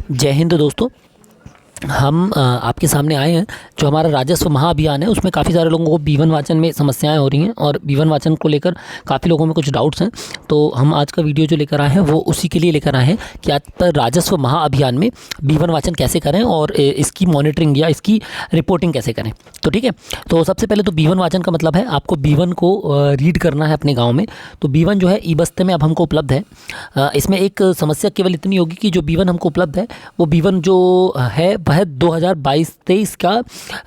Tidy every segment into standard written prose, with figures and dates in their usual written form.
जय हिंद दोस्तों। हम आपके सामने आए हैं। जो हमारा राजस्व महाअभियान है उसमें काफ़ी सारे लोगों को B1 वाचन में समस्याएं हो रही हैं और B1 वाचन को लेकर काफ़ी लोगों में कुछ डाउट्स हैं। तो हम आज का वीडियो जो लेकर आए हैं वो उसी के लिए लेकर आए हैं कि आज पर राजस्व महाअभियान में B1 वाचन कैसे करें और इसकी मॉनिटरिंग या इसकी रिपोर्टिंग कैसे करें। तो ठीक है, तो सबसे पहले तो B1 वाचन का मतलब है आपको B1 को रीड करना है अपने गाँव में। तो B1 जो है ई-बस्ते में अब हमको उपलब्ध है। इसमें एक समस्या केवल इतनी होगी कि जो B1 हमको उपलब्ध है वो B1 जो है वह 2022-23 का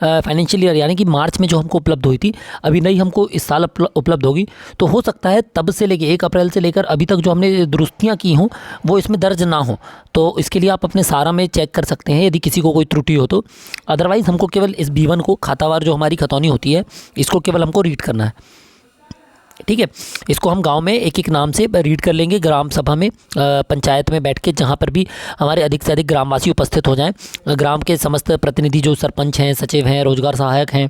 फाइनेंशियल ईयर यानी कि मार्च में जो हमको उपलब्ध हुई थी, अभी नई हमको इस साल उपलब्ध होगी। तो हो सकता है तब से लेकर 1 अप्रैल से लेकर अभी तक जो हमने दुरुस्तियाँ की हों वो इसमें दर्ज ना हो। तो इसके लिए आप अपने सारा में चेक कर सकते हैं यदि किसी को कोई त्रुटि हो तो। अदरवाइज़ हमको केवल इस B1 को खातावार जो हमारी खतौनी होती है इसको केवल हमको रीड करना है। ठीक है, इसको हम गांव में एक एक नाम से रीड कर लेंगे, ग्राम सभा में पंचायत में बैठ के, जहां पर भी हमारे अधिक से अधिक ग्रामवासी उपस्थित हो जाएं। ग्राम के समस्त प्रतिनिधि जो सरपंच हैं, सचिव हैं, रोजगार सहायक हैं,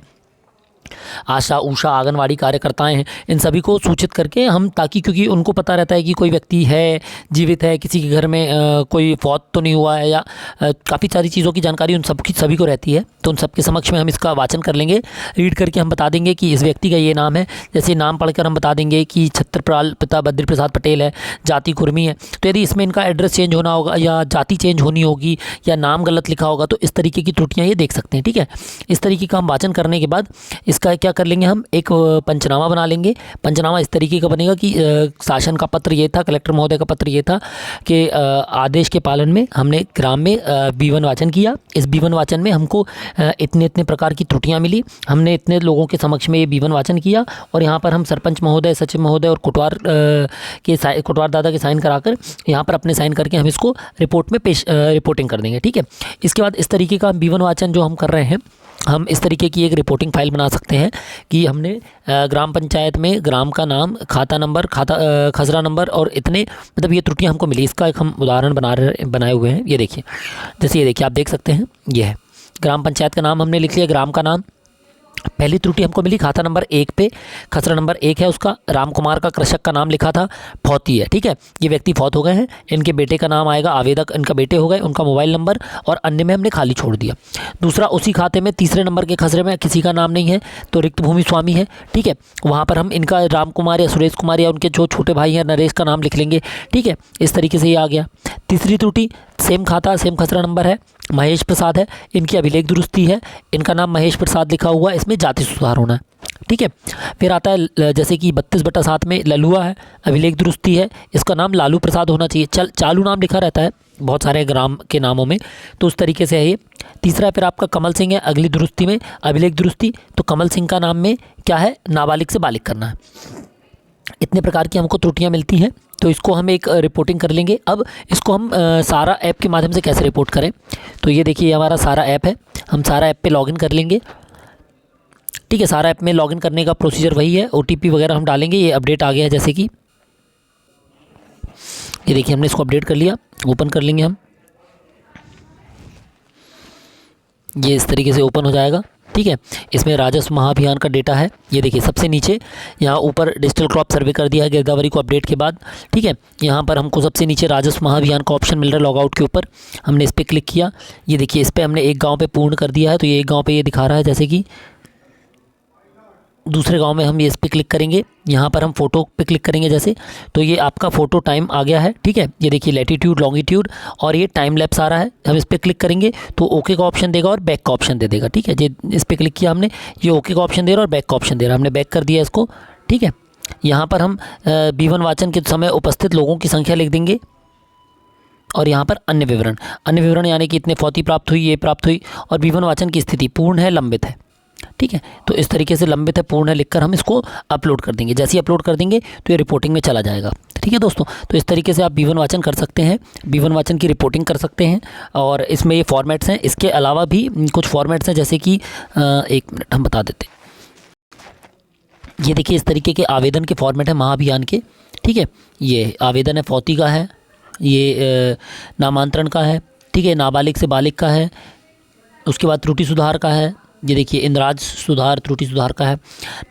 आशा ऊषा आंगनवाड़ी कार्यकर्ताएं हैं, इन सभी को सूचित करके हम, ताकि क्योंकि उनको पता रहता है कि कोई व्यक्ति है, जीवित है, किसी के घर में कोई फौत तो नहीं हुआ है, या काफ़ी सारी चीज़ों की जानकारी उन सभी को रहती है। तो उन सबके समक्ष में हम इसका वाचन कर लेंगे। रीड करके हम बता देंगे कि इस व्यक्ति का ये नाम है। जैसे नाम पढ़कर हम बता देंगे कि छत्रपाल पिता बद्री प्रसाद पटेल है, जाति कुर्मी है। तो यदि इसमें इनका एड्रेस चेंज होना होगा या जाति चेंज होनी होगी या नाम गलत लिखा होगा तो इस तरीके की त्रुटियाँ ये देख सकते हैं। ठीक है, इस तरीके का हम वाचन करने के बाद इसका क्या कर लेंगे, हम एक पंचनामा बना लेंगे। पंचनामा इस तरीके का बनेगा कि शासन का पत्र ये था, कलेक्टर महोदय का पत्र ये था कि आदेश के पालन में हमने ग्राम में B1 वाचन किया। इस B1 वाचन में हमको इतने इतने प्रकार की त्रुटियां मिली, हमने इतने लोगों के समक्ष में ये B1 वाचन किया और यहाँ पर हम सरपंच महोदय, सचिव महोदय और कोटवार दादा के साइन कराकर यहाँ पर अपने साइन करके हम इसको रिपोर्ट में रिपोर्टिंग कर देंगे। ठीक है, इसके बाद इस तरीके का B1 वाचन जो हम कर रहे हैं, हम इस तरीके की एक रिपोर्टिंग फाइल बना सकते हैं कि हमने ग्राम पंचायत में ग्राम का नाम, खाता नंबर, खसरा नंबर और इतने, मतलब ये त्रुटियां हमको मिली। इसका एक हम उदाहरण बनाए हुए हैं। ये देखिए, जैसे ये देखिए, आप देख सकते हैं, ये है ग्राम पंचायत का नाम हमने लिख लिया, ग्राम का नाम। पहली त्रुटि हमको मिली खाता नंबर 1 पे, खसरा नंबर 1 है उसका, राम कुमार का कृषक का नाम लिखा था, फौती है। ठीक है, ये व्यक्ति फौत हो गए हैं, इनके बेटे का नाम आएगा, आवेदक इनका बेटे हो गए, उनका मोबाइल नंबर और अन्य में हमने खाली छोड़ दिया। दूसरा, उसी खाते में तीसरे नंबर के खसरे में किसी का नाम नहीं है तो रिक्त भूमि स्वामी है। ठीक है, वहाँ पर हम इनका राम कुमार या सुरेश कुमार या उनके जो छोटे भाई हैं नरेश का नाम लिख लेंगे। ठीक है, इस तरीके से ये आ गया। तीसरी त्रुटि, सेम खाता सेम खसरा नंबर है, महेश प्रसाद है, इनकी अभिलेख दुरुस्ती है, इनका नाम महेश प्रसाद लिखा हुआ है, इसमें जाति सुधार होना है। ठीक है, फिर आता है जैसे कि 32/7 में ललुआ है, अभिलेख दुरुस्ती है, इसका नाम लालू प्रसाद होना चाहिए। चालू नाम लिखा रहता है बहुत सारे ग्राम के नामों में, तो उस तरीके से है ये। तीसरा फिर आपका कमल सिंह है, अगली दुरुस्ती में अभिलेख दुरुस्ती, तो कमल सिंह का नाम में क्या है, नाबालिग से बालिग करना है। इतने प्रकार की हमको त्रुटियां मिलती हैं, तो इसको हम एक रिपोर्टिंग कर लेंगे। अब इसको हम सारा ऐप के माध्यम से कैसे रिपोर्ट करें, तो ये देखिए हमारा सारा ऐप है, हम सारा ऐप पे लॉगिन कर लेंगे। ठीक है, सारा ऐप में लॉगिन करने का प्रोसीजर वही है, OTP वगैरह हम डालेंगे। ये अपडेट आ गया है, जैसे कि ये देखिए हमने इसको अपडेट कर लिया, ओपन कर लेंगे हम, ये इस तरीके से ओपन हो जाएगा। ठीक है, इसमें राजस्व महाअभियान का डेटा है। ये देखिए सबसे नीचे यहाँ ऊपर डिजिटल क्रॉप सर्वे कर दिया है गिरदावरी को अपडेट के बाद। ठीक है, यहाँ पर हमको सबसे नीचे राजस्व महाअभियान का ऑप्शन मिल रहा है लॉगआउट के ऊपर, हमने इस पर क्लिक किया। ये देखिए इस पर हमने एक गांव पे पूर्ण कर दिया है, तो ये एक गांव पे ये दिखा रहा है। जैसे कि दूसरे गांव में हम ये इस पर क्लिक करेंगे, यहाँ पर हम फ़ोटो पे क्लिक करेंगे जैसे, तो ये आपका फ़ोटो टाइम आ गया है। ठीक है, ये देखिए लैटीट्यूड, लॉन्गिट्यूड और ये टाइम लैप्स आ रहा है। हम इस पर क्लिक करेंगे तो ओके का ऑप्शन देगा और बैक का ऑप्शन दे देगा। ठीक है, ये इस पर क्लिक किया हमने, ये ओके का ऑप्शन दे रहा है और बैक का ऑप्शन दे रहा है, हमने बैक कर दिया इसको। ठीक है, यहाँ पर हम B1 वाचन के समय उपस्थित लोगों की संख्या लिख देंगे और यहाँ पर अन्य विवरण यानी कि इतने फौती प्राप्त हुई, ये प्राप्त हुई, और B1 वाचन की स्थिति पूर्ण है, लंबित है। ठीक है, तो इस तरीके से लंबित है, पूर्ण है लिखकर हम इसको अपलोड कर देंगे। जैसे ही अपलोड कर देंगे तो ये रिपोर्टिंग में चला जाएगा। ठीक है दोस्तों, तो इस तरीके से आप B1 वाचन कर सकते हैं, B1 वाचन की रिपोर्टिंग कर सकते हैं। और इसमें ये फॉर्मेट्स हैं, इसके अलावा भी कुछ फॉर्मेट्स हैं, जैसे कि 1 मिनट हम बता देते हैं। ये देखिए इस तरीके के आवेदन के फॉर्मेट है महाअभियान के। ठीक है, ये आवेदन है, फौती का है, ये नामांतरण का है। ठीक है, नाबालिग से बालिग का है, उसके बाद त्रुटि सुधार का है, ये देखिए इंद्राज सुधार, त्रुटि सुधार का है,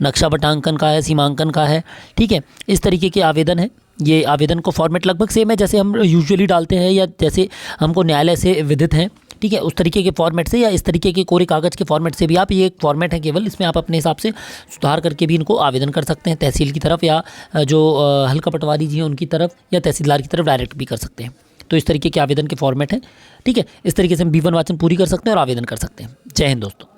नक्शा बटांकन का है, सीमांकन का है। ठीक है, इस तरीके के आवेदन है। ये आवेदन को फॉर्मेट लगभग सेम है जैसे हम यूजुअली डालते हैं या जैसे हमको न्यायालय से विदित हैं, ठीक है, उस तरीके के फॉर्मेट से या इस तरीके के कोरे कागज़ के फॉर्मेट से भी आप, ये एक फॉर्मेट है केवल, इसमें आप अपने हिसाब से सुधार करके भी इनको आवेदन कर सकते हैं तहसील की तरफ या जो हल्का पटवारी जी हैं उनकी तरफ या तहसीलदार की तरफ डायरेक्ट भी कर सकते हैं। तो इस तरीके के आवेदन के फॉर्मेट हैं, ठीक है। इस तरीके से हम B1 वाचन पूरी कर सकते हैं और आवेदन कर सकते हैं। जय हिंद दोस्तों।